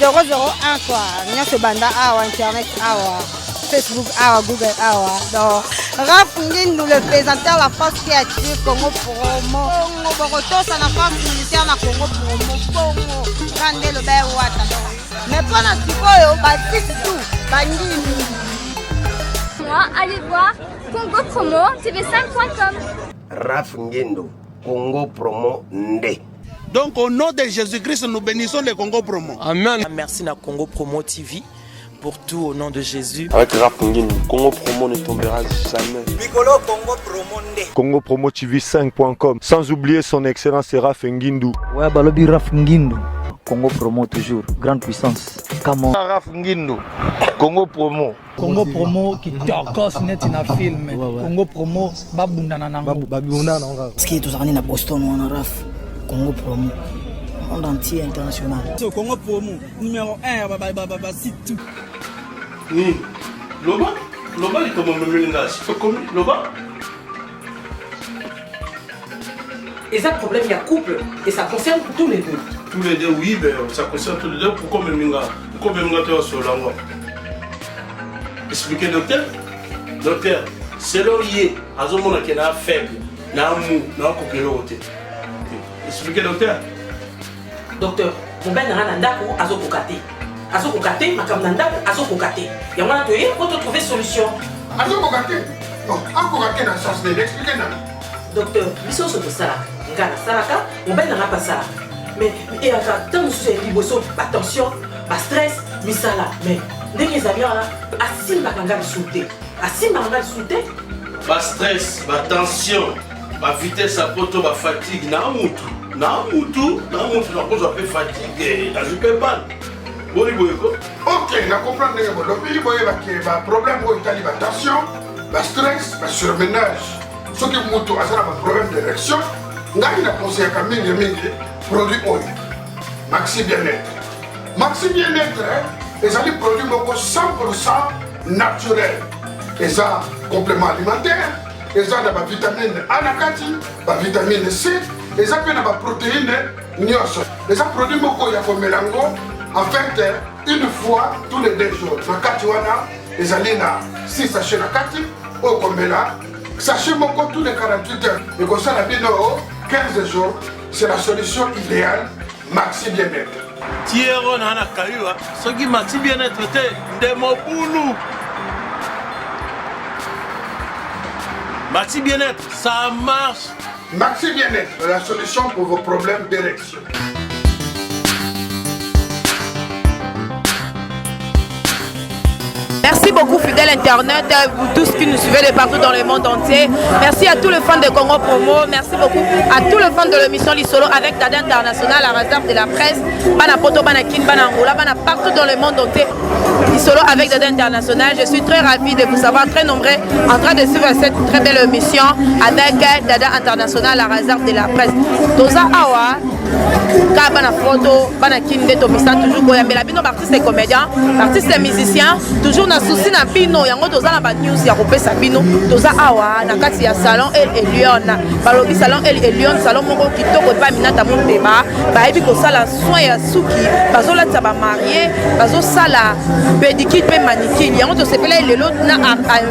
001 quoi. Nyonso banda awa internet awa. Facebook awa, Google awa. Donc, Raph Ngindu, le présentateur la force créative Congo Promo. Bongo ça na force militaire na Congo Promo. Bongo Kande le bain wata. Mais pendant ce temps, Baptiste tout, Bangini. Moi, allez voir Congo Promo tv5.com. Raph Ngindu, Congo Promo Nde. Donc au nom de Jésus-Christ, nous bénissons le Congo Promo. Amen. Merci na Congo Promo TV. Pour tout au nom de Jésus. Avec Raph Ngindu, Congo Promo ne tombera jamais. Piccolo Congo Promo Nde. Congo Promo TV5.com. Sans oublier son excellence Raph Ngindu. Ouais, Balobi Raph Ngindu. Congo Promo toujours, grande puissance. Comment Raph Ngindu, Congo Promo. Congo Promo qui t'orcos net na film. Congo Promo babundana nango. Babundana nango. Ce qui est tous à Boston on a Raph. Congo Promo. Monde entier international. Congo Promo numéro 1 site tout. Loba il comment me mélange. Loba. Et ça, problème, il y a couple. Et ça concerne tous les deux. Tous les deux, oui, mais ça concerne tous les deux. Pourquoi me mélange? Pourquoi me mélange sur la loi? Expliquez, docteur. Docteur, c'est l'orier. À ce moment-là, il y a un faible. Il y a un mou. Il y a un coquillot. Expliquez, docteur. Docteur, mon ben n'a pas à zo kokate. À zo kokate, ma kam n'a pas à zo kokate. Il y a un atelier pour trouver solution. À zo kokate? Non, à kokate dans sens de expliquez-nous. Docteur, biso so sala. Ngana salaka, mon ben n'a pas ça. Mais il y a tant de choses qui bossent, attention, pas stress, misala. Mais dès qu'ils avaient là, assis ma kanga souté. Assis ma kanga souté. Pas stress, pas tension, pas vitesse à poto, pas fatigue, na mutu. Na mutu, na cause un peu fatigué, na je peux pas. Bon, il ok, na comprendre que le pays va problème pour Italie, tension, stress, surmenage. Ce qui mutu a un problème d'érection, n'a il a conseillé à mingi produit oil. Maxi Bien-être. Maxi Bien-être, les produits 100% naturels. Et ça, complément alimentaire, et ça, la vitamine A, la vitamine C. Les gens qui ont des protéines, les gens produits beaucoup de mélango. En fait, une fois tous les 2 jours, dans Katiwana, les gens ont 6 sachets de Kati, au Komela, sachez beaucoup tous les 48 heures. Et comme ça, la vie 15 jours, c'est la solution idéale, Maxi Bien-être. Thierry Nana Kayua, ce qui Maxi Bien-être était de Moboulou. Maxi Bien-être, ça marche. Maxi Bien-être, la solution pour vos problèmes d'érection. Merci beaucoup fidèles internet, vous tous qui nous suivez de partout dans le monde entier. Merci à tous les fans de Congo Promo, merci beaucoup à tous les fans de l'émission Lissolo avec Dada International, la réserve de la presse, Bana Poto, Bana Kin, Bana Angola, Bana partout dans le monde entier. Lissolo avec Dada International, je suis très ravie de vous savoir très nombreux en train de suivre cette très belle émission avec Dada International, la réserve de la presse. Toza Awa, Ka Bana Photo, Bana Kin, de Tomisa, toujours Goyambela, Bino, artiste et comédien, artiste et musicien, toujours na souci na bino yango toza na ba news ya kopesa bino toza awa na kati ya salon El Elion balobi salon El Elion salon moko kitoko pa minata motema bayebi kosala soin ya suki bazolata ba marié bazosala pedicure pe manicure yango tosepela lelo na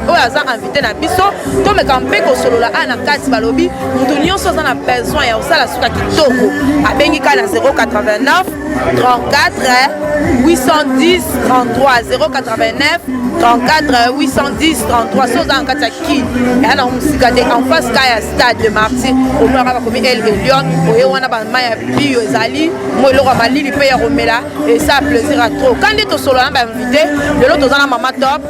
oyo aza invité na biso tomeka mpe kosolola na kati balobi mutu nyonso aza na besoin ya kosala suka kitoko abengi ka na 089 34 810 33 089 34 810 33 soza en kati ya ki eya na musika te en face ka ya stade de Martyr omonaka bakomi El Elion oye wana bama ya bio ezali mo eloko ya malili mpe ya komela esa plaisir a trop quand nde tosolola na bainvité lelo toza na mama top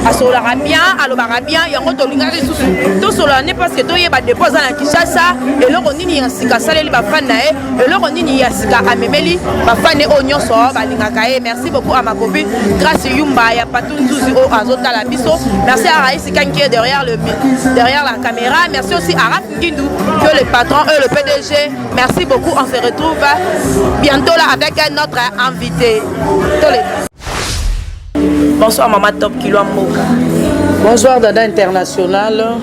asololaka bien alobaka bien yango tolingaka lisusu tosolola ne parce que toyeba depo aza na Kinshasa eloko nini ya sika asaleli bafani na ye eloko nini ya sika amemeli bafani oyo nyonso balingaka ye. Merci beaucoup à ma copine Grâce Yumba ya Patunzuzi o azotala biso. Merci à Raïs Kanké derrière la caméra. Merci aussi à Raph Ngindu que le patron et le PDG. Merci beaucoup, on se retrouve bientôt là avec notre invité. Bonsoir Maman Top Kilo Mboka. Bonsoir Dada International.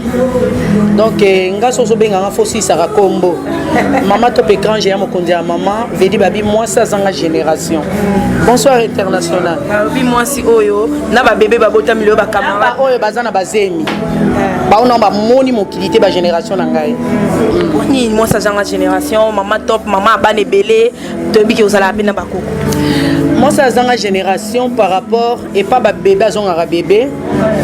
Donc nga soso benga Fossi Sarakombo. Maman top écran, j'ai mon conduit à maman. Vedi babi, moi, ça, c'est la génération. Bonsoir international. Oui, moi, si Oyo. Na ba bébé, ba bota milieu, ba camarade. Oyo, bazana bazemi. Ba on a ba moni mobilité, ba génération nangai. Ni moi, ça, c'est la génération. Maman top, maman, abane belé. Tobi qui vous allez appeler na ba koko. Moi, ça, c'est la génération par rapport. Et pas ba bébé, azon ara bébé.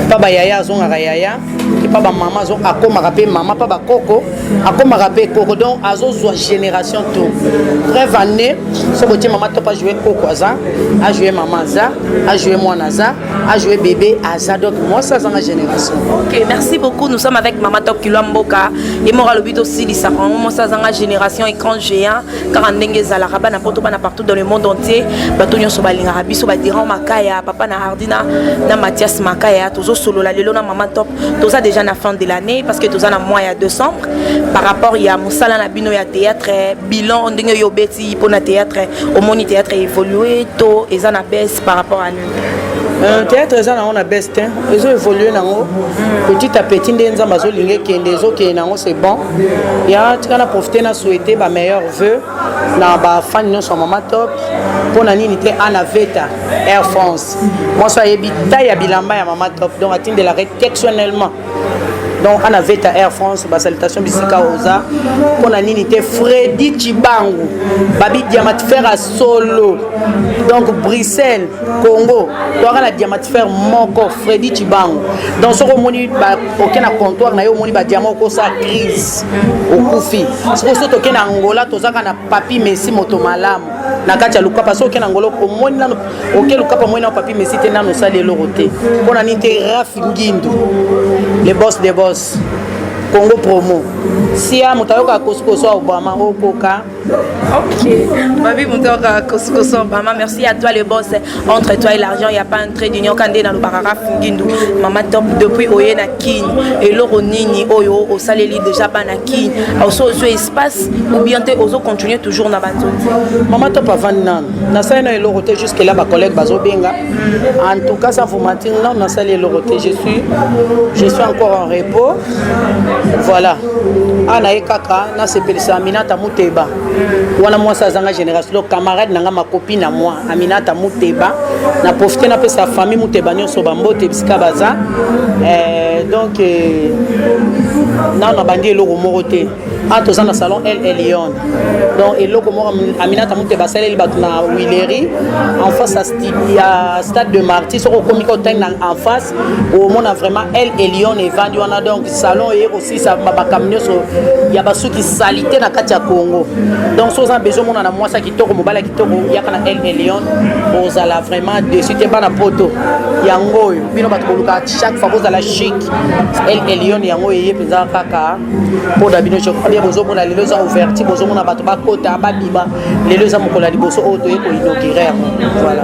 Pas ba yaya, azon ara yaya. Et pas ba maman, azon ako marapé maman, pas ba koko. Ako marapé koko. Donc, azon soit génération tout. Bref, année, ce que maman top a joué koko aza, a joué maman aza, a joué moi aza, a joué bébé aza. Donc, moi, ça, c'est la génération. Ok, merci beaucoup. Nous sommes avec Maman Top Kilo Mboka. Et moi, le but aussi, c'est moi, ça, c'est la génération écran géant. Car en dengue, ça la rabat, n'importe partout dans le monde entier. Batonio Sobaling Arabi, Sobadiran Makaya, Papa na Hardina, na Mathias Makaya, toujours solo la Lelo na Maman Top. Tout ça déjà à la fin de l'année, parce que tout ça à mois il y a décembre. Par rapport, il y a Moussala Nabino, il y a théâtre, bilan, on dengue Yobeti, pour le théâtre, au moni théâtre évolué, tout, et ça n'a baisse par rapport à nous. Théâtre, on a baisse, ils ont évolué, petit à petit, c'est bon. Il y a profité, de souhaiter mes meilleurs vœux, na fan sur Maman Top, pour la unité Anaveta Air France. Moi, je suis à Bilamba à Maman Top, donc atteindre de l'arrêt textuellement. Donc, on avait à Air France, salutation Bissika Oza, pour la unité Freddy Chibangu, Babi Diamatfer à Solo, donc Bruxelles, Congo, on a la Diamatfer Moko, Freddy Chibangu. Donc, ce qu'on a aucun comptoir, on a diamant au sa crise, au Koufi. C'est pour ça que en Angola, tout ça, on a papi Messi Motomalam. Nakacha luka parce que Angola, au moins, auquel luka pas moins papi Messi tena no sale loroté. On a unité Raf Ngindu, les boss des boss. Congo promo. Si à Moutayoka Koskoso Obama Okoka. Ok. Babi Moutayoka Koskoso Obama, merci à toi le boss. Entre toi et l'argent, il n'y a pas un trait d'union Kandé dans le Barara Fungindu. Maman Top depuis Oye na Kin et Loronini Oyo au Saléli déjà Banakin. Aussi au espace ou bien te oso continuer toujours na Banzo. Maman Top avant nan. Na ça na Loroté jusque là ma collègue Bazo Benga. En tout cas ça vous mentir non na ça Loroté je suis encore en repos. Voilà. Ana ekaka na sepelisa Aminata Muteba. Wana moi ça zanga génération camarade nanga ma copine à moi Aminata Muteba na profiter na pe sa famille Muteba nyonso bambote bisika baza. Donc na bandi eloko moroté. En tous dans salon El Lyon. Donc eloko moro Aminata Muteba saleli batu na Willery en face à stade de Marty sur au comico en face où on a vraiment El Lyon et vendu on a donc salon et aussi ça ba camion il y a basu qui salité na kati ya Congo. Donc so besoin mon na moi ça qui toko mobala qui toko ya kana El Lyon aux ala vraiment dessus te pas na poto yango bino batuluka chaque fois vous ala chic El Lyon yango yé penza kaka pour dabino je crois bien bozo mona lelo za ouverti bozo mona bato ba kota ba biba lelo za mokola liboso auto eko inaugurer voilà.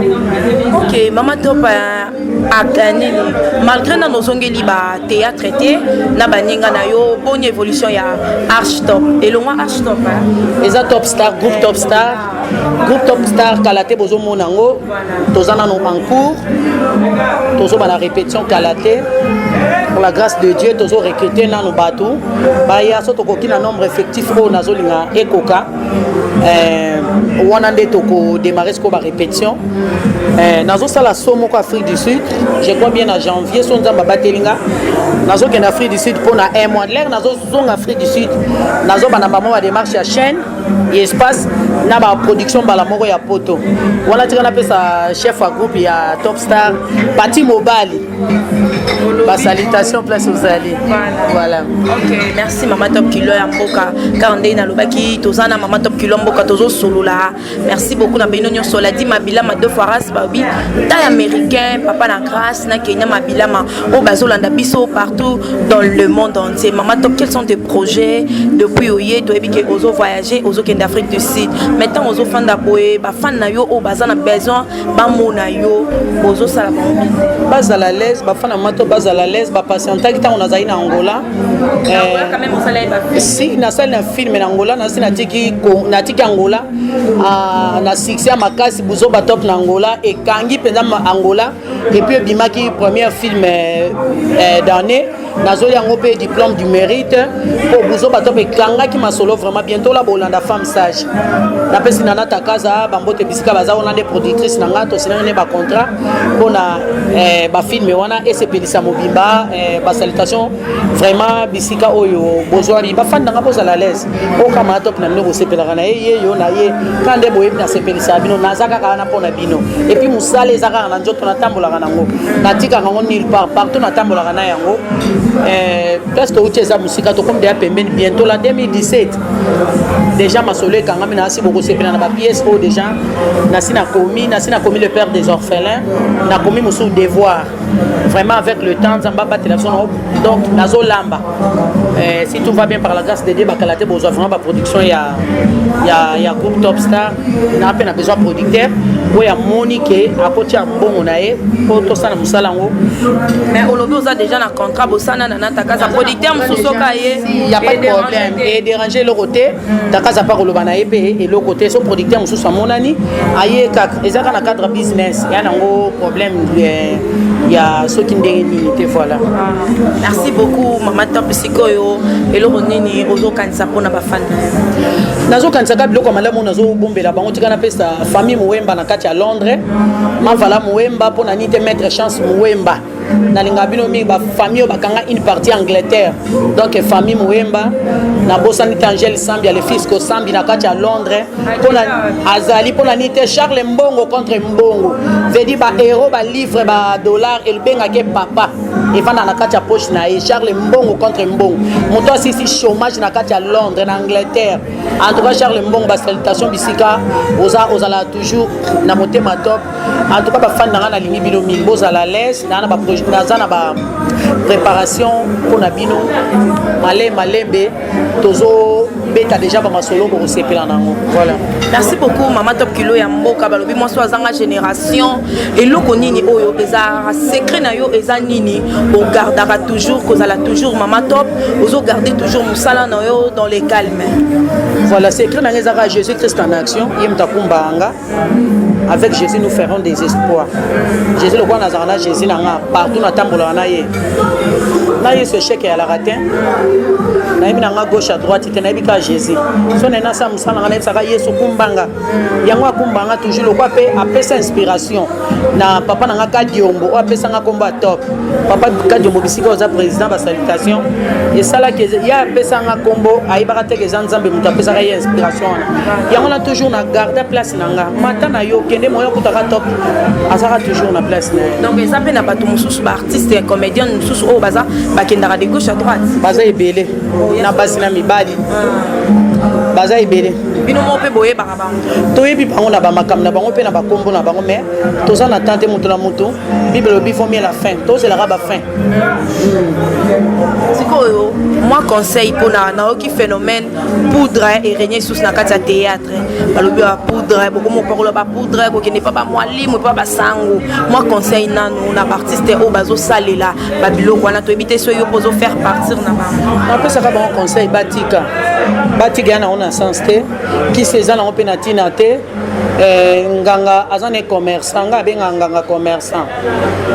OK, Maman Top a gagné malgré na nozongeli ba théâtre traité na baninga na yo bonne évolution ya Arch Top et le moi Arch Top eza Top Star groupe Top Star Kalaté bozo monango tozana no en cours tozo ba la répétition Kalaté pour la grâce de Dieu tozo recruter na no bato ba ya so tokoki na nombre effectif o nazolinga ekoka wana nde toko démarrer ce ko ba répétition nazo sala somo ko Afrique du Sud je crois bien en janvier so nzamba batelinga nazo ken Afrique du Sud pour na un mois de l'air nazo zone Afrique du Sud nazo bana mama ba démarche ya chaîne et espace na ba production bala moko ya poto wana tika na pesa chef à groupe ya Top Star Pati Mobali ba salutation place aux alliés voilà. OK, merci Maman Top Kilo ya mboka kande na lobaki tozana Maman Top Kilo mboka tozo solo là. Merci beaucoup na bino nyonso la di mabila ma deux fois ras babi taille américain papa na grâce na Kenya mabila ma au bazolanda biso partout dans le monde entier. Maman Top, quels sont tes projets depuis oye to ebike ozo voyager ozo kende d'Afrique du Sud maintenant ozo fan d'aboé ba fan na yo o bazana besoin ba mona yo ozo sala bazala l'aise ba fan na mato bazala l'aise ba patienta qui on a zaina Angola quand même on sala ba si na sala na film na Angola na sina tiki Angola na succès makasi buzo ba top na Angola et kangi penza Angola et puis bimaki premier film d'année nazoli yango pe diplôme du mérite po buzo bato pe kangaki masolo vraiment bientôt la bolanda femme sage na pesi nana takaza bambote bisika baza ona des productrices nanga to sinane ba contrat pona ba film wana et sepelisa mobimba ba salutation vraiment bisika oyo bozwari ba fan nanga poza la l'aise o kama top na mino sepelaka na ye yo na ye kande boye na sepelisa bino nazaka kana pona bino et puis musale ezaka na njoto na tambolaka nango natika ngo nulle part partout na tambolaka na yango place to uteza musika to comme déjà pembeni bientôt la 2017 déjà masolo kanga mina asi boko sepela na ba pièce o déjà nasina commis le père des orphelins na commis musu devoir vraiment avec le temps nzamba ba télévision donc nazo lamba si tout va bien par la grâce de Dieu bakalate besoin vraiment ba production ya groupe Top Star na peine besoin producteur ou ya Monique à côté mbongo na ye po to sana musala ngo mais olobi oza déjà na contrat bosana na takaza producteur musoka ye il y a pas de problème et déranger le côté takaza pas koloba na ye pe et le côté so producteur mususa monani aye kak ezaka na cadre business ya nango problème ya ceux qui ndengeni voilà. Merci beaucoup Mama Top Sikoyo et le nini ozo kanisa pona ba fan nazo kanisa ka biloko malamu nazo bombela bango tikana pesa famille Muwemba na kati ya Londres mavala Muwemba pona nite mettre chance Muwemba na linga bino mi ba famille bakanga une partie Angleterre donc famille Muwemba na bosani Angel Sambi le fisco Sambi na kati ya Londres pona azali pona nite Charles Mbongo contre Mbongo vedi ba héros ba livre ba dollar el benga ke papa et vana na kati ya poche na e Charles Mbongo contre Mbongo moto asisi chômage na kati ya Londres na Angleterre en tout cas Charles Mbongo ba salutation bisika ozala toujours na motema top en tout cas ba fan na lingi bino mi bozala l'aise na ba projet na ba préparation pour na bino malembe tozo beta déjà ba masolo ko sepela nango voilà. Merci beaucoup Mama Top Kilo ya mboka balobi moi so azanga génération et loko nini oyo eza secret na yo eza nini on gardera toujours kozala toujours Mama Top ozo garder toujours musala na yo dans les calmes voilà secret na ngeza Jésus Christ en action yemta kumbanga avec Jésus nous ferons des espoirs Jésus le roi Nazareth Jésus nanga partout na tambola na ye ce chèque à la ratin na yemi nanga gauche à droite te na bika Jésus so na sa musala na saka Yesu kumbanga yango akumbanga toujours le roi pe apesa inspiration na papa nanga Kadiombo o apesa nga komba top papa Kadiombo bisika oza président ba salutation et sala que ya apesa nga kombo ayibaka te que Nzambe muta apesa ka inspiration yango na toujours na garder place nanga mata na yo kende moyo kutaka top azaka toujours na place na donc ça pe na bato mususu ba artiste et comédien mususu o baza bakendaka de gauche à droite baza ebele na basi na mibali baza ebele bino mo pe boye baka bango toyebi bango na bamakam na bango pe na bakombo na bango mais toza na tante mutu na mutu bible lobi faut mieux la fin tozelaka ba fin sikoyo moi conseil pour na oki phénomène poudre et régner sous na kati ya théâtre balobi ba poudre beaucoup mo parole ba poudre ko kene pa ba mwalimu pa ba sango moi conseil nanu na artiste o bazo salela ba biloko wana to ebite so yo pozo faire partir na ba on peut ça ba conseil batika na on a sens te qui ces ans on peut na tina te nganga azane commerçant nga benga nganga commerçant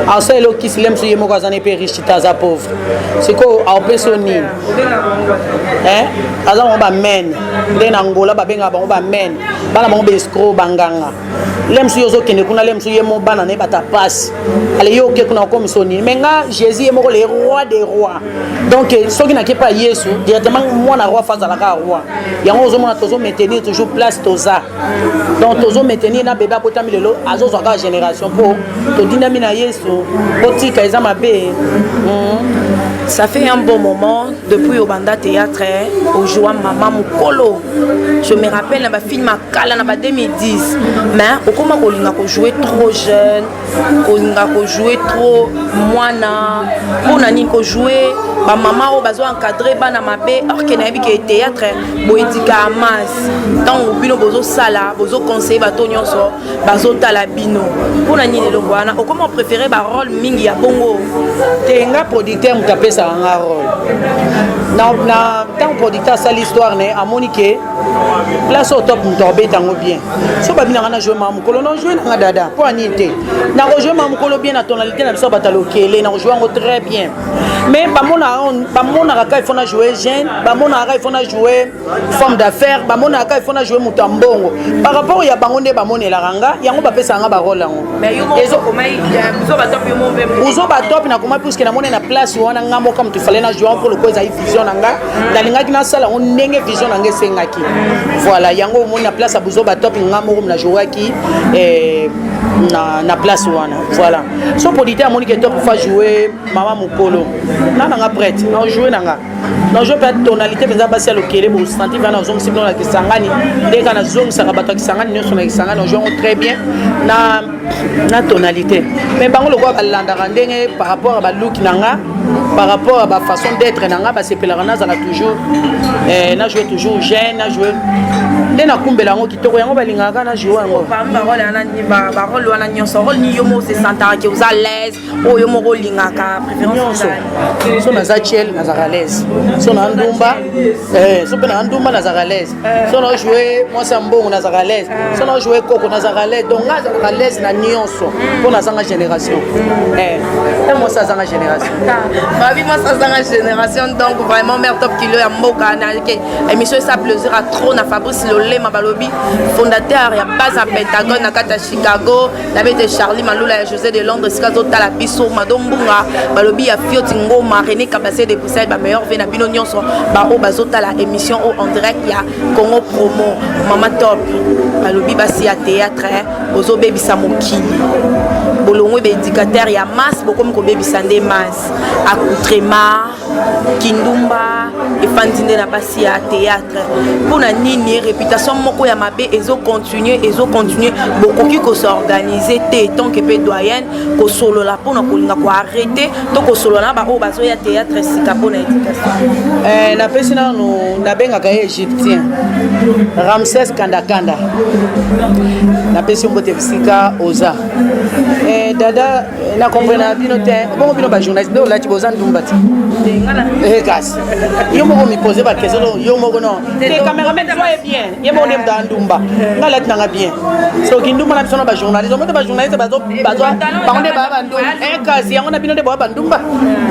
asa elo kisilem so yemo azane pe riche taza pauvre siko a opesoni azamo ba men ndena ngola ba benga ba men bana mo be escroc banganga lemsu yozo kene kuna lemsu yemo bana ne bata passe ale yo ke kuna comme soni menga Jésus yemo le roi des rois donc so qui na ke pas Yesu directement moi na roi face à la roi yango zo mona tozo maintenir toujours place toza donc tozo maintenir na bébé potami lelo azo zoka génération pour to dynamique na Yesu botika ezama be ça fait un bon moment depuis au banda théâtre au joie maman mukolo je me rappelle na film akala na 2010 mais au comment kolinga ko jouer trop jeune kolinga ko jouer trop mwana pona ni ko jouer ba maman o bazo encadrer bana mabe or que na yebi ke théâtre boetika amas tant bino bozo sala bozo conseiller bato nyonso bazo tala bino pona ni lelo wana o comment préférer ba rôle mingi ya bongo tenga producteur mutapesa un rôle na tant producteur ça l'histoire né a monique place au top m'torbe tango bien so ba bina na jouer mamukolo non jouer na dada pour anité na jouer mamukolo bien na tonalité na biso batalokele na jouer ngo très bien mais ba mona ka il faut na jouer jeune ba mona ka il faut na jouer femme d'affaires ba mona ka il faut na jouer mutambongo par rapport ya bango nde ba monela ranga yango ba pesa nga ba rôle ngo mais yo zo ba top yo mo ve uzo ba top na kuma puisque na mona na place wana ngambo comme tu fallait na jouer pour le cause a vision nanga dalingaki na sala on ndenge vision nanga sengaki voilà yango mona place a buzo ba top ngambo na jouer ki na place wana voilà so polité amoni que top fa jouer mama mukolo na nga prête na jouer nanga na jouer pas tonalité mais ça passe à lokele bo sentir na zone sinon la kisangani dès kana zone ça ka bato kisangani nyo sona kisangani on joue très bien na tonalité mais bango le quoi balanda ndenge par rapport à ba look nanga par rapport à ma façon d'être nanga ba sepelaka na zala toujours na jouer toujours jeune na jouer nde na kumbela ngo kitoko yango balingaka na jouer ngo ba rôle wana nyonso rôle ni yo mo se sentara que vous à l'aise o yo mo rolingaka préférence so na za chiel na za à l'aise so na ndumba so pe na ndumba na za à l'aise so na jouer moi sambongo na za à l'aise so na jouer koko na za à l'aise donc na za à l'aise na nyonso pour na zanga génération et moi ça zanga génération Babi moi ça zanga génération donc vraiment mère top kilo ya mboka na émission ça plaisir à trop na Fabrice Lolema balobi fondateur ya base à Pentagone na kata Chicago na bete Charlie Malula ya José de Londres skazo tala biso madombunga balobi ya Fioti Ngoma René Kabase de Poussel ba meilleur vena bino nyonso ba o bazota la émission en direct ya Congo Promo Mama Top balobi basi ya théâtre ozo baby samokili bolongo be indicateur ya masse bokomi ko baby sande masse accoutrement kindumba efandinde na basi ya théâtre pona nini réputation moko ya mabe ezo continuer bokoki ko s'organiser te tant que pe doyenne ko solo la pona ko linga ko arrêter to ko solo na ba o bazo ya théâtre sika pona éducation na pesi na no na benga ka égyptien Ramsès Kandakanda na pesi mbote sika oza dada na comprendre bino te bon bino ba journaliste do la ti boza ndumbati kasi yo mo mi poser ba question yo mo non te cameraman soyez bien yo mo nem da ndumba ngala tinanga bien so kindumba na biso ba journaliste mo te ba journaliste bazo ba onde ba ndo kasi yango na bino de ba ndumba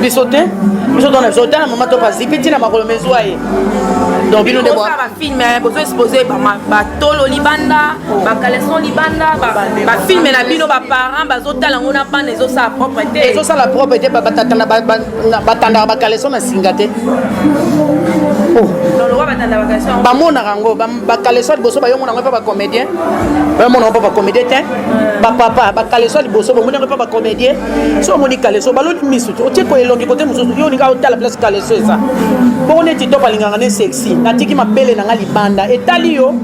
biso dona biso na mama to pas zipiti na makolo mezwaye donc bino de ba film bozo exposer ba tolo libanda ba caleçon libanda ba film na bino ba parents bazo tala ngona pa nezo sa propriété ezo sa la propriété ba batanda ba caleçon na singate ba mona rango ba caleçon boso ba yo mona pa ba comédien ba mona pa ba comédien te ba papa ba caleçon boso ba mona pa ba comédien so moni caleçon ba lo misu o tie ko elongi côté muso yo ni ka otala place caleçon ça bon ne ti to balinganga ne sexy na tiki mapele na ngali banda etali yo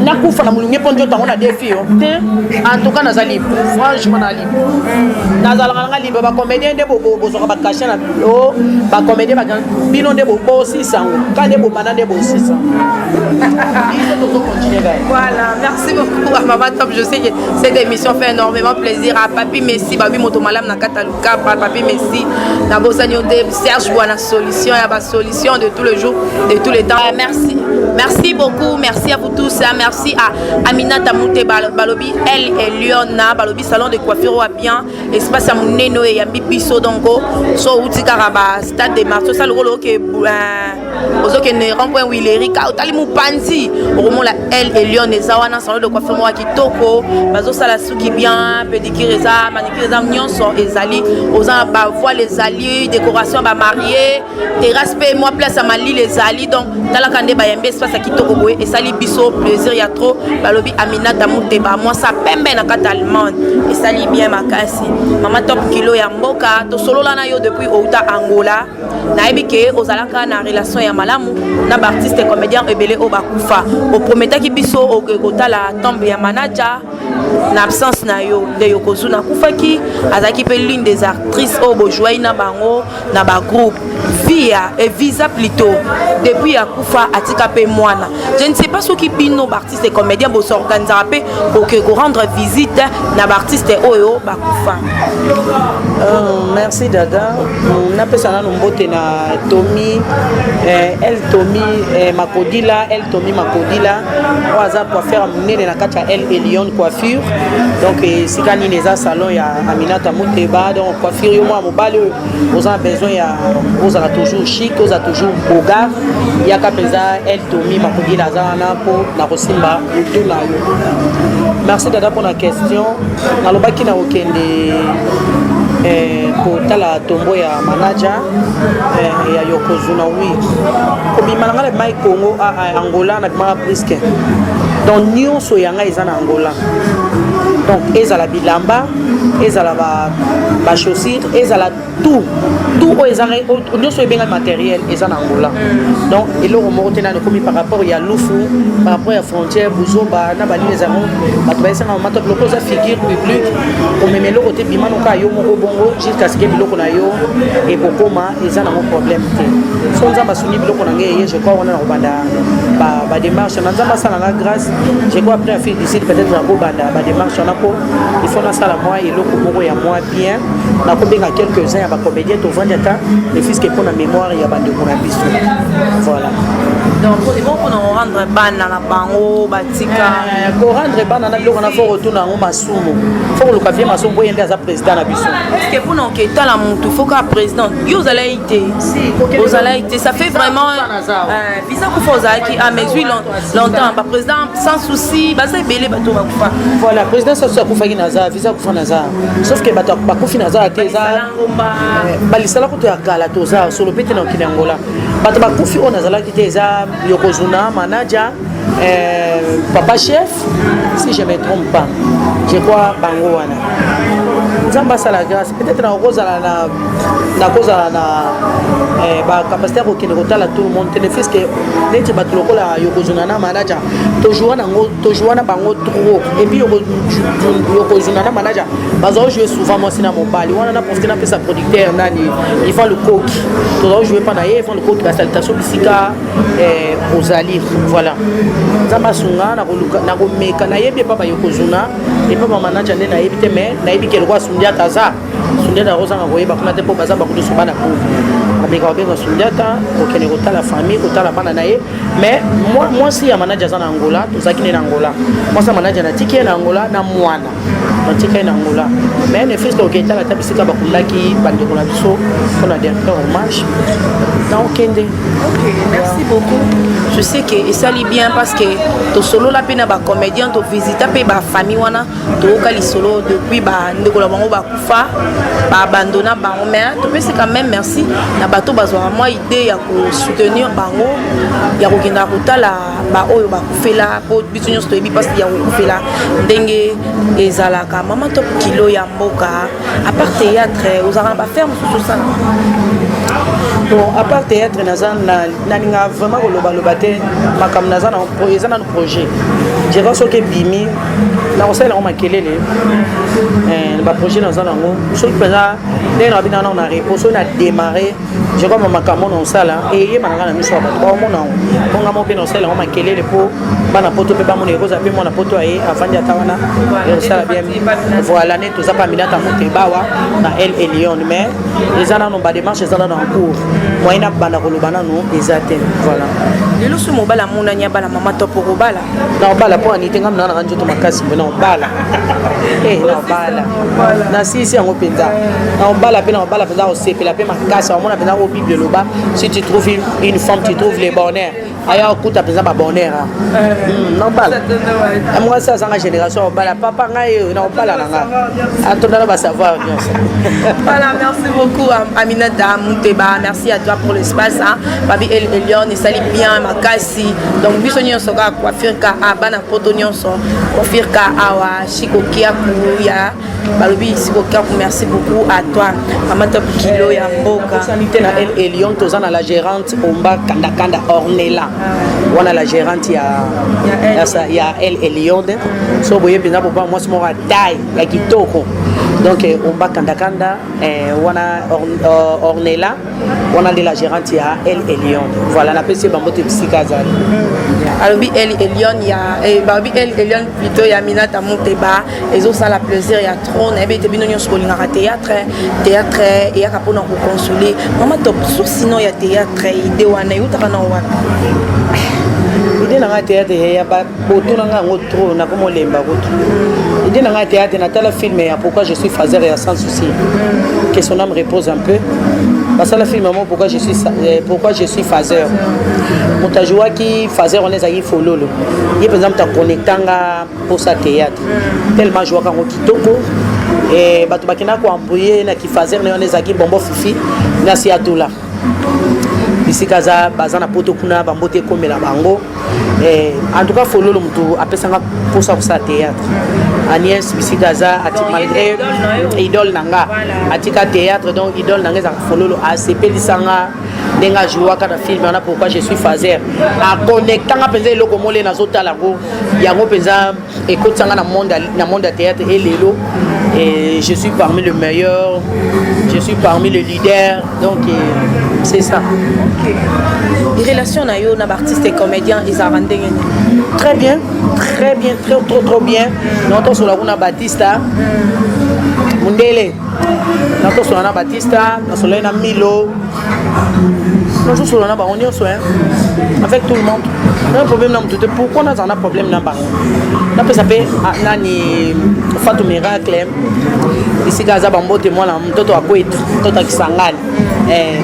na kufa na mulunge ponjo tango na défi yo te en tout cas nazali franchement na libre nazala nga libre ba comédien de bobo so ba cacher na o ba comédien ba bino de bobo 600 ka de bobo manande bobo 600 voilà merci beaucoup à Mama Top je sais que cette émission fait énormément plaisir à Papi Messi babi moto malam na kataluka Papi Messi na bosanyo de Serge Wana solution ya ba solution de tous les jours de tous les temps merci beaucoup merci à vous tous merci à Aminata Mouté balobi elle et Liona balobi salon de coiffure wa bien espace à muneno et yambi biso dongo so utika ba stade de marché ça le rôle que ozo que ne rond-point Willery ka otali mupanzi omo la elle et Liona zawana salon de coiffure wa kitoko bazo sala suki bien pédicure za manicure za nyonso ezali oza ba voile les alliés décoration ba marié terrasse pe moi place à Mali les alliés donc tala kande ba yambe espace à kitoko boye et sali biso plaisir ya trop balobi Aminata Mouté ba moi ça pembe na kata allemande et sali bien makasi Mama Top kilo ya mboka to solo la na yo depuis outa Angola na ebike ozalaka na relation ya malamu na ba artiste comédien ebele o bakufa o prometaki biso o kotala tombe ya manager na absence na yo de yokozuna kufaki azaki pe l'une des actrices au bojoy na bango na ba groupe via et visa plutôt depuis akufa atika pe mwana je ne sais pas ce qui bino ba artiste comédien bo s'organiser pe pour que rendre visite na ba artiste oyo bakufa merci dada na pesa na mbote te na Tommy El Tommy Makodila El Tommy Makodila au hasard pour faire mener na kati ya El Elion coiffure donc sika nini eza salon ya Aminata Muteba donc coiffure yo moi mobali vous avez besoin ya vous avez toujours chic vous avez toujours bogar ya kapeza El Tommy Makodila zana po na kosimba utuna yo. Merci dada pour la question nalobaki na okende kotala tombo ya manager ya Yokozuna oui kobima na ngale mai Congo a Angola na kama presque donc nyonso yanga eza na Angola donc ezala bilamba ezala ba chaussures ezala tout ezala nyonso ebenga matériel eza na Angola donc eloko moko te na komi par rapport ya lufu par rapport ya frontière buzomba na balile za mo bato baisanga mato loko za figure publique komeme eloko te bima no ka yo moko bongo jusqu'à ce que biloko na yo et bokoma eza na mo problème te so nzamba suni biloko na ngeye je crois on a obanda ba démarche na nzamba sala na grâce je crois après fil d'ici peut-être na ko banda ba démarche na ko il faut na sala moi eloko moko ya moi bien na ko benga quelques-uns ya ba comédien to vendre ta le fils que pour la mémoire ya bande ko na biso voilà donc c'est bon pour nous rendre bana na bango batika ko rendre bana na biloko na fo retourna ngo masumu fo ko kafie masumu boye ndia za président na biso parce que pour nous que tala mutu faut ka président yo zala été vous allez été ça fait vraiment visa ko faut zaki à mesure longtemps ba président sans souci ba ça belé ba to ba kufa voilà président ça ça kufa kinaza visa kufa naza sauf que ba kufi naza teza balisala ko to ya kala to za solo pete na kinangola bato ba kufi on nazala kiteza Yokozuna manager papa chef si je me trompe pas je crois bango wana nzamba sala grâce peut-être na kozala na kozala na ba capacité ko kene kotala tout le monde te ne fait que neti bato lokola Yokozuna na manager toujours na bango trop et puis Yokozuna na manager bazo jouer souvent moi sina mobali wana na profiter na pesa producteur nani ils font le coq to jouer pas na ils font le coq ba salutation bisika ozali voilà nzamba sunga na ko meka na yebi papa Yokozuna et papa manager na yebi te mais na yebi kelwa sundiata za sundiata rozanga koyeba kuna te po baza ba kutu subana ko abeka obenga sundiata okene kotala famille kotala bana na ye mais moi si ya manager za na Angola tozaki na Angola moi sa manager na tiki na Angola na mwana na tiki na Angola mais ne fils que oketala tabisika bakundaki bande ko na biso on a dernier hommage na okende. OK, merci beaucoup. Je sais que et ça lit bien parce que to solo la pena ba comédien to visiter pe ba famille wana to kali solo depuis ba ndekola bango ba kufa ba abandonna bango mais to c'est quand même merci na bato bazwa moi idée ya ko soutenir bango ya ko kenda kotala ba oyo ba kufela po biso nyonso to ebi parce ya ko kufela ndenge ezalaka mama top kilo ya mboka à part théâtre ozara ba ferme sous ça. Bon, à part théâtre, nous avons vraiment le projet. Je vois ce que Bimi, nous avons un projet dans un angle. Ce qui est on a réponse, on a démarré. Je vois ma caméra dans ça là et il y a un mission à trois mois. On a monté dans ça là, on a quel est le pot, on a poteau pe pas mon égo, on a poteau et avant d'y attendre. Ça bien. Voilà, net tout ça pas minute à monter bawa na El Elion mais les gens n'ont pas démarche, les gens en cours. Moi ina bana ko lobana no ezate voilà. Lelo su mobala muna nya bala mama to poko bala. Na bala po ani tenga mna na njoto makasi na bala. Na bala. Na sisi yango penza. Na bala pe penza au sepela pe makasi on a penza au bible loba si tu trouves une femme tu trouves les bonheurs. Aya okuta penza ba bonheur. Na bala. Moi ça ça génération bala papa ngai na bala nga. Antona ba savoir bien ça. Voilà, merci beaucoup Aminata Muteba. Merci à toi pour l'espace. Babi Elion et sali bien makasi. Donc bisonyo soka coiffure ka abana potonyo so coiffure ka awa shikokia kuya. Balobi shikokia merci beaucoup à toi. Maman top kilo ya mboka. Sanité na El Elion tozana la gérante Omba Kanda Ornella. On a la gérante il y a El Elion. So boye bina pour moi c'est mon taille ya kitoko. Donc on va kanda on a Ornella, on a de la gérante à Elle et Lyon. Voilà, la PC Bambote Psychazal. Alors Elle et Lyon, il y a Barbie Elle et Lyon plutôt il y a Minata Monteba, et ça la plaisir il y a trop n'ebe te bino nyos kolinga théâtre et ya kapona ko consoler. Maman top sinon il y a théâtre idée wana utaka na wana. Idée na théâtre ya ba boto na ngo trop na komo lemba boto. Idée na théâtre na tala film ya pourquoi je suis Fazer et sans souci. Que son âme repose un peu. Parce que le film pourquoi je suis Fazer. Montajoua qui Fazer on les a eu follow. Il par exemple ta connectanga pour sa théâtre. Tellement joie quand kitoko et batu bakina ko employer na ki Fazer on les a qui bombo fifi na siatula. Ici kaza bazana poto kuna bambote komela bango en tout cas follow le mutu apesanga pour sa théâtre. Agnès ici kaza ati malgré idole nanga atika théâtre donc idole nanga za follow ACP lisanga denga joua kana film on a pourquoi je suis Fazer a connectanga penza eloko mole na zotala ngo yango penza écoute sanga na monde théâtre et lelo et je suis parmi les meilleurs, je suis parmi les leaders, donc c'est ça. Okay. Les relations na yo na artistes et comédiens ils a rendu très bien, trop bien. Nous sur la Runa Batista, Mundele, nous sur la Batista, nous sur la Milo, nous sur la Baronio soin avec tout le monde. Un problème dans tout. Pourquoi on a un problème dans Baron? On peut s'appeler Nani Fatou Miracle. Ici Gaza Bambo témoin là, Toto Apoit, Toto Kisangani,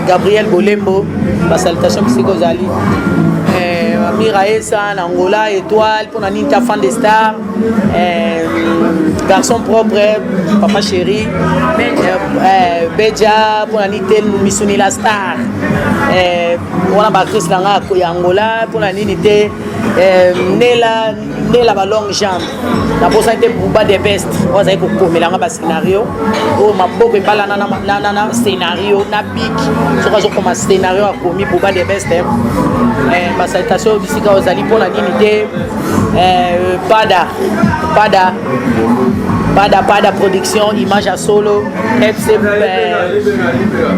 Gabriel Bolembo, ma salutation psychosali. Miraesa, Angola, Étoile, pour Nani ta fan des stars, garçon propre, papa chéri, Beja, pour Nani tel Missouni la star, on a Chris Langa, Angola, pour Nani nité Nela ba longue jambe. La possibilité Bouba des best, on a eu comme la scénario, oh ma beau et pas la nana scénario, na big, sur comme scénario a commis Bouba des best. Ma salutation ici quand vous allez pour la dignité, Pada production, image à solo,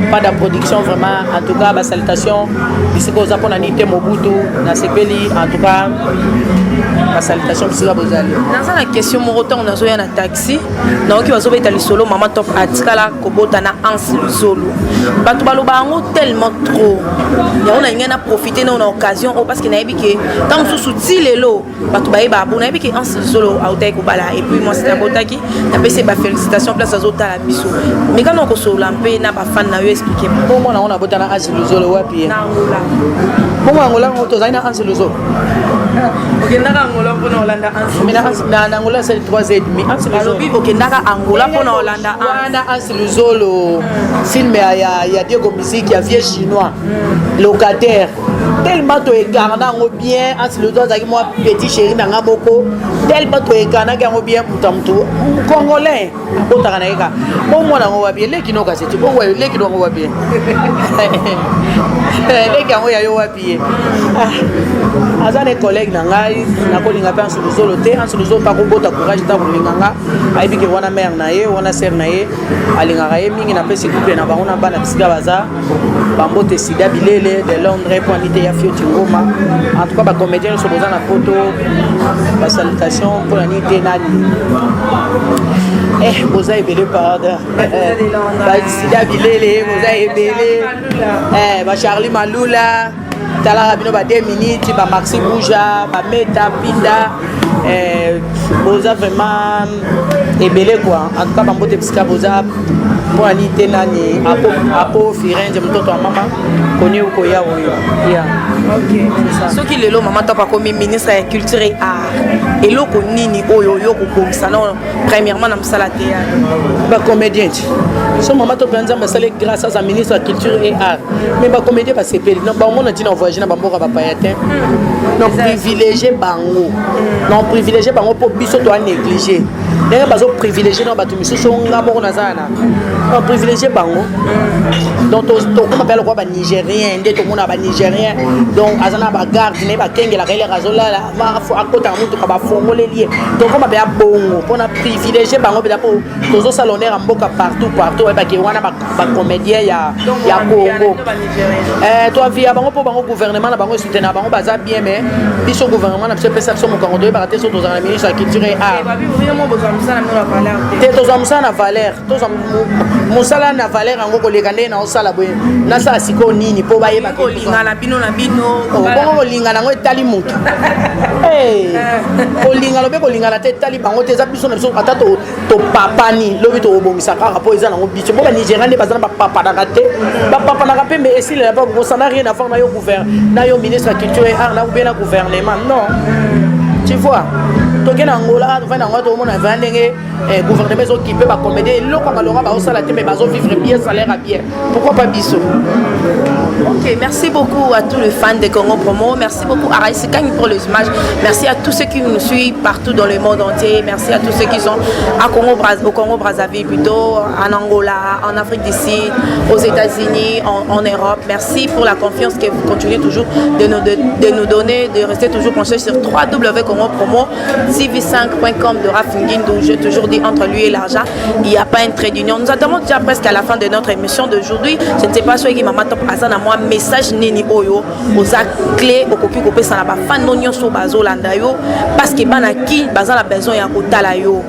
Pada production vraiment, en tout cas ma salutation ici quand vous allez pour la dignité Mobutu, na Sepeli, en tout cas ma salutation ici quand vous allez. Dans la question moroton on a joué un taxi, donc qui va jouer dans le solo, maman top atikala kobota na ans solo. Batu baloba ngo tellement trop. Ya on a ngena profiter na occasion parce que na ebike tant sous lelo batu baeba bona ebike ans solo autai ko bala et puis moi c'est abotaki na pese ba félicitations place azota la biso. Mais quand on ko solo lampe na ba fan na yo expliquer. Bon moi on a bota na ans solo wapi. Na ngola. Bon Angola on to zaina ans solo. Okendaka Angola pour Hollanda ans. Mais na Angola c'est 3 et demi ans solo. Okendaka Angola pour Hollanda ans solo. Film il y a Diego Musique, il y a vieux chinois, locataire. Tellement tu es garant bien, en se le doigt avec moi, petit chéri dans un boko. Tellement tu es garant bien, moutamtou. Congolais, bon, moi, on va bien, les qui n'ont qu'à se dire, bon, les qui n'ont pas bien. Les qui ont bien. Azan les collègues nangai, na kolinga pe en solo te, en solo pas ko bota courage ta kolinganga. Aibi ke wana mère nae, wana sœur nae, alinga rae mingi na pesi couple na bango na bana bisika baza. Bambo te sida bilele de Londres pour anité ya Fioti Ngoma. En tout cas ba comédien so boza na photo. Ba salutation pour anité nani. Boza ebele pardon. Ba sida bilele, boza ebele. Ba Charlie Malula. Tala bino ba 2 minutes ba Maxi Bouja ba Meta Pinda boza vraiment ebele quoi en tout cas ba mbote psika boza pour anité nani apo Firenze mtoto wa mama konye uko ya oyo ya OK so ki lelo mama to pa komi ministre ya culture et art eloko nini oyo yo ko komisa non premièrement na msala théâtre ba comédien so mama to penza masale grâce à sa ministre de culture et art mais ba comédien ba sepeli non ba mona dina voyage na ba mboka ba payatin non privilégier bango non privilégier bango pour biso to négliger ndenge bazoprivilégie na bato misusu nga moko naza na baprivilégie bango donc tokoma mpe lokwa banigérien nde tomona banigérien donc aza na bagarde naye bakengelaka eleka azolala akotaka motuka bafongoleli ye tokoma mpe ya bongo mpona privilégie bango mpenza mpo tozosala honneur ya mboka partout oyebaki wana bacomédien ya congo toavia bango mpo bango gouvernement na bango esoutenir na bango baza bien mais biso gouvernement na biso epesa biso mokango toyebaka te so tozala na ministre ya culture et art te tozwa mosala na valeur tozwa mosala na valeur yango koleka ndenge na osala boye nasala sikoyo nini mpo bayeba kolingana bino na bino bongo kolingana yango etali motu kolingana obe kolingana te etali bango te eza biso na biso ata topapani lobi tokobongisa kaka mpo eza nango biso mpo banigérien nde baza na bapapanaka te bapapanaka mpe mais esilela pa ça n'a rien à voir na yo ministre ya culture et art na ou bien na gouvernement non tu vois toke na Angola va na ngwa to mona va ndenge gouvernement s'occuper ba comédie eloko balora ba osala te mais bazo vivre bien salaire à bien pourquoi pas biso. Ok, merci beaucoup à tous les fans de Congo Promo, merci beaucoup à Raïs Kang pour les images, merci à tous ceux qui nous suivent partout dans le monde entier, merci à tous ceux qui sont au Congo Brazzaville plutôt, en Angola, en Afrique d'ici, aux États-Unis, en Europe. Merci pour la confiance que vous continuez toujours de nous donner, de rester toujours branchés sur www.congopromo, tv5.com de Rafingin, dont j'ai toujours dit entre lui et l'argent, il n'y a pas un trait d'union. Nous attendons déjà presque à la fin de notre émission d'aujourd'hui. Je ne sais pas si maman top azana moi message nini oyo oza clé okoki kopesa na ba fan nyonso bazolanda yo parce que banaki bazala besoin ya kotala yo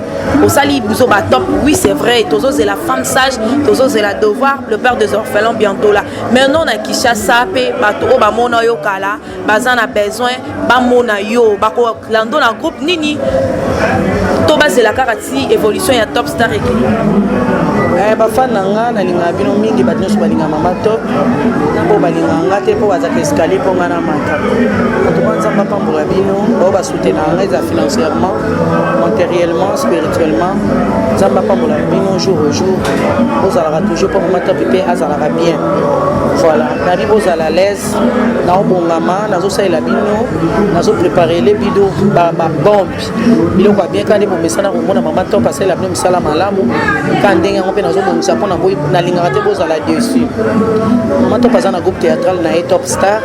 osali biso ba top. Oui, c'est vrai, tozo c'est la femme sage, tozo c'est la devoir, le père des orphelins bientôt là. Maintenant na Kinshasa pe bato o ba mona yo kala bazana besoin ba mona yo bako lando na groupe nini to base la karati évolution ya top star équipe. Bafana nga nalinga bino mingi bato nyonso balinga mama top nambo balinga nga te mpo bazaka escalier mpo nga na mata bato banzamba pambola bino bao basoutenaka nga eza financièrement, matériellement, spirituellement. Nzamba pambola bino jour au jour bozalaka toujours mpo mama top mpe azalaka bien. Voilà, nabi bozala l'aise naobongama nazosalela bino nazoprépare le bido babombe biloko ya bien kande bomesana komona mama top asalela bino misala malamu ka ndenge yango mpe nazobongisa mpona boyi nalingaka te bozala dessus. Mama top aza na groupe théâtral na ye top star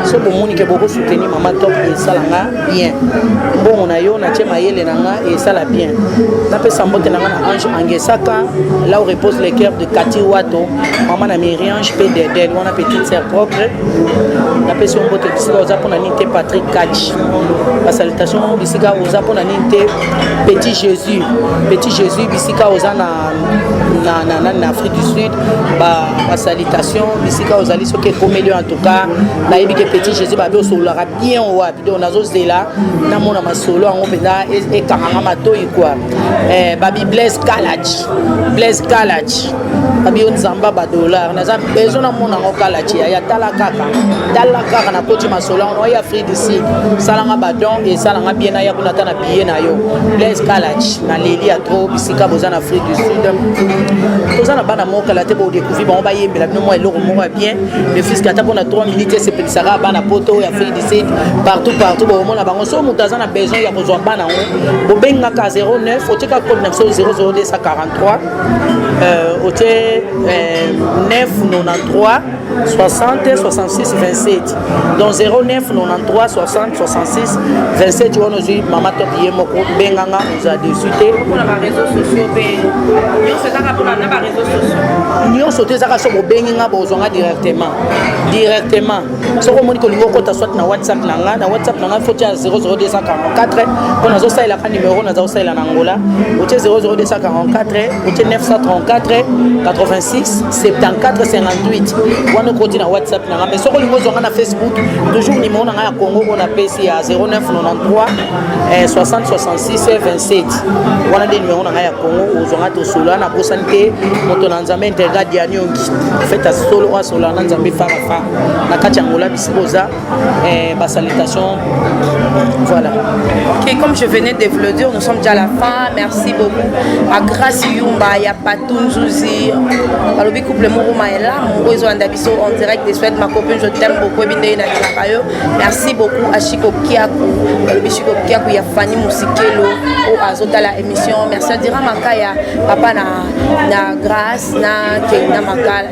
so bomoni ke bokosoutenir mama top esalanga bien mbongo na yo natie mayele na nga esala bien napesa mbote na nga na Ange Angesaka là où repose le cœur de Kati Wato mama na Miriange mpe Dedel wana petite sœur propre napesi mbote bisika oza mpona nini te Patrick Kach basalutation bisika oza mpona nini te Petit Jésus bisika oza na Afrique du Sud basalutation bisika ozali soki ekomeli en tout cas nayebi ke Petit Jésus babi osololaka bien wapi donc nazozela namona masolo yango mpenza ekanganga matoi kua babi Blaise Kalach babi yo nzamba badolar naza besoin namona yango Kalach ya tala kaka na koti masolo yango oya Afrique du Sud salanga badon esalanga bien na ya kuna ta na billet na yo Blaise Kalach na leli ya trop bisika boza na Afrique du Sud toza na bana mokala te bodécouvrir bango bayembela bino mwa eloko moko ya bien le fisc ata mpona 3 minutes esepelisaka bana poto ya Afrique du Sud partout bomona bango so moto aza na besoin ya kozwa bana yango bobengaka 09 otika code na biso 00243 otie 993 60 66 27 donc 09 93 60 66 27 wana ozwi mama top ye moko benganga oza dessus te mpona bareseau sociaux mpe nyonso ezaka mpona na bareseau sociaux nyonso te ezaka so bobengi nga bozwanga directement soko omoni kolingi okota soit na whatsapp na nga faut tia 00244 mpo nazosalelaka numero naza kosalela na Angola otie 00244 otie 934 86 74 58 wana okoti na whatsapp na nga mais soko olingi ozwanga na Facebook toujours numero na nga ya Congo oyo napesi ya 0993 60 66 27 wana nde numero na nga ya Congo ozwanga tosolola na bosani te moto na nzambe interga dianiongi feta solo asola na nzambe farafa na kati ya Angola bisiboza basalutation voilà. Ok, comme je venais de vous le dire, nous sommes déjà à la fin. Merci beaucoup à Grace Yumba, ya Patou Nzuzi, balobi couple Mouruma et là, Mozo Andabiso, en direct des Suèdes. Ma copine, je t'aime beaucoup. Merci beaucoup à Chico Kiakou. Le Chico Kiakou, il y a Fanny Moussikelo au Azota la émission. Merci à Dira Makaya, papa na grâce, na Keina Makal.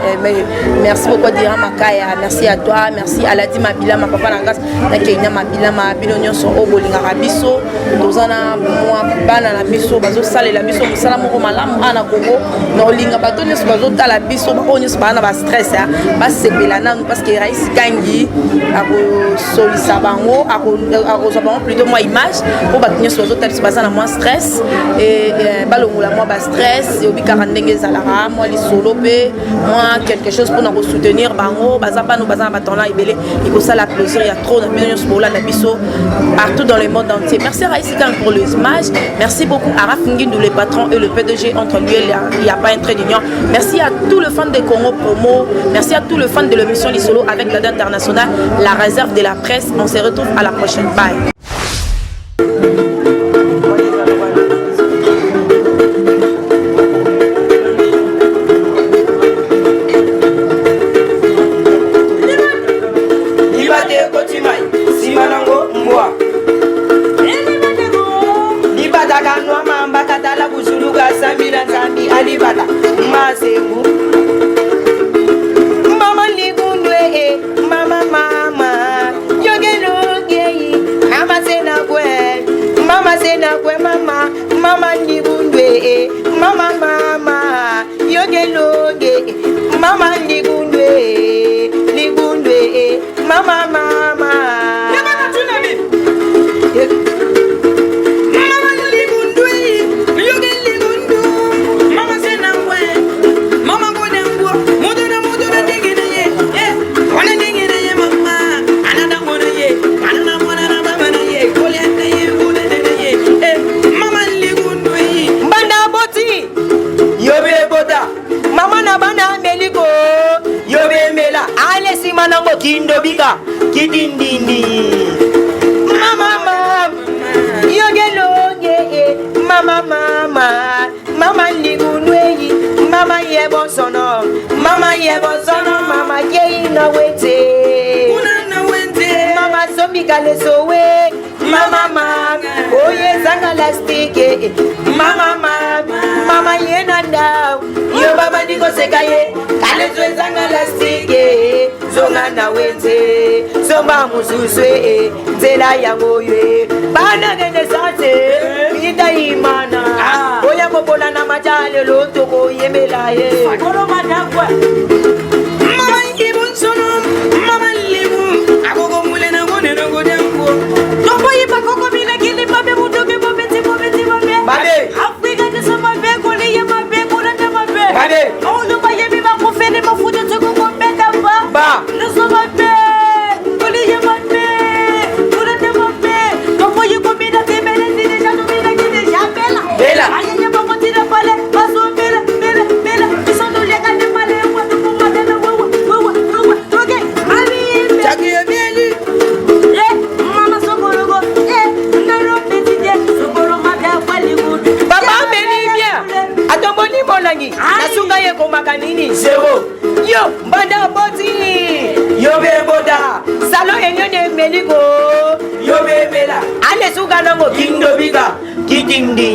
Merci beaucoup à Dira Makaya. Merci à toi. Merci à Ladi Mabila, ma papa na grâce, na Keina Mabila, ma bilonio son au Bolinga Rabiso. Dozana moi bana na biso bazo sale la biso musala moko malamu ana Congo. Na olinga bato nyonso bazo tala biso ba nyonso bana ba stress ba sepela nanu parce que Raïs Kangi ako solisa bango ako zabango plutôt moi image pour bato nyonso bazo tala biso bazana moins stress et balongola moi ba stress et obi 40 ndenge zalara moi li solo pe moi quelque chose pour nous soutenir bango bazapa nous bazana batona ibele iko sala plaisir il y a trop de nyonso bola na biso partout dans le monde entier. Merci Raïs Kangi pour les images. Merci beaucoup à Raph Ngindou le patron et le PDG entre lui il n'y a pas un trait d'union. Merci à tous les fans de Congo Promo. Merci à tous les fans de l'émission Lissolo avec l'ADA International, la réserve de la presse. On se retrouve à la prochaine. Bye. Alibata Masebu Mama Ligundwe Mama Yogelu Mama Senakwe Mama Ligundwe Mama Yogelu Mama Ligundwe Mama Manango kindo bika kidindindi mama yogeloge mama ligunweyi mama yebosono mama yeina wete mama zombi kalesowe mama oye zanga lastike mama yena ndao yo baba ndiko sekaye kalesowe zanga lastike zonga na wenze zomba mususwe nzela yango ywe bana gende sate ita imana oya kopola na majale lotoko yemela ye kolo madakwa mama ngibunsono mama libu agogo mule na ngone ngo dembo tombo yipa koko bila kili babe mudoke babe Afrika de sama be ko le yema be ko na mabe babe on do ba yemi ba ko fele ma fudo to ko beta ba no so mabe ko le yema be ko na mabe to ko yi ko bida te bele ni deja to bida ki deja bela aye yema ko tira pale paso bela biso do le ka de pale wa to ko mate na wa toge ali chaki yeli mama so korogo ndaro petite so koro mabe kwali good baba meni bien atomboni molangi nasunga ye ko makanini zero yo mbanda boti yo beboda salo enyone meliko yo bebela ane suga nango kindo biga kidindindi